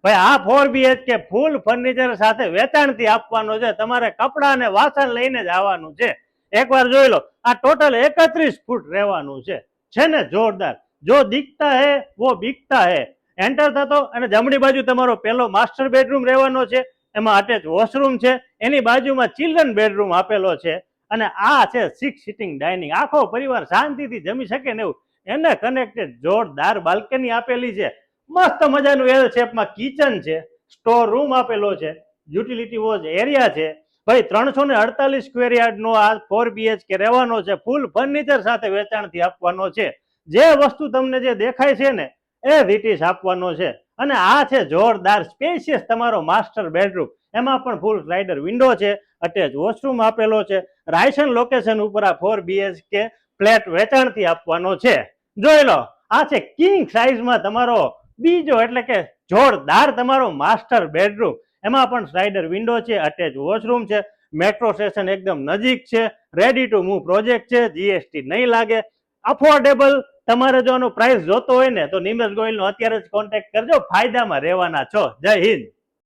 ભાઈ આ 4BHK ફૂલ furniture સાથે વેચાણથી આપવાનો છે. તમારે કપડા અને વાસણ લઈને જ આવવાનું છે. એકવાર જોઈ લો, આ ટોટલ 31 ફૂટ રહેવાનું છે ને જોરદાર. જો દિખતા હે વો બીકતા હે. એન્ટર થતો અને જમણી બાજુ તમારો પહેલો માસ્ટર બેડરૂમ રહેવાનો છે. એમાં અટેચ વોશરૂમ છે. એની બાજુમાં ચિલ્ડ્રન બેડરૂમ આપેલો છે. અને આ છે 6 સિટિંગ ડાઇનિંગ. આખો પરિવાર શાંતિથી જમી શકે ને એવું એને કનેક્ટેડ જોરદાર બાલ્કની આપેલી છે. મસ્ત મજાનું એલ શેપમાં કિચન છે. સ્ટોર રૂમ આપેલો છે. યુટિલિટી વોચ એરિયા છે. ભાઈ 348 સ્ક્વેર યાર્ડ નો આ 4BHK રહેવાનો છે. ફૂલ ફર્નિચર સાથે વેચાણથી આપવાનો છે. જે વસ્તુ તમને જે દેખાય છે ને એ રીટીસ આપવાનો છે. અને આ છે જોરદાર સ્પેશિયસ તમારો માસ્ટર બેડરૂમ. એમાં પણ ફૂલ સ્લાઇડર વિન્ડો છે. અટેચ વોશરૂમ આપેલો છે. રાયસન લોકેશન ઉપર આ 4BHK ફ્લેટ વેચાણથી આપવાનો છે. જોઈ લો, આ છે કિંગ સાઇઝમાં તમારો બીજો એટલે કે જોરદાર તમારો માસ્ટર બેડરૂમ. એમાં પણ સ્લાઇડર વિન્ડો છે. અટેચ વોશરૂમ છે. મેટ્રો સ્ટેશન એકદમ નજીક છે. રેડી ટુ મૂવ પ્રોજેક્ટ છે. જીએસટી નહીં લાગે. અફોર્ડેબલ. તમારે જો આનો પ્રાઇસ જોતો હોય ને તો નિમેશ ગોયલનો અત્યારે જ કોન્ટેક્ટ કરજો. ફાયદામાં રહેવાના છો. જય હિન્દ.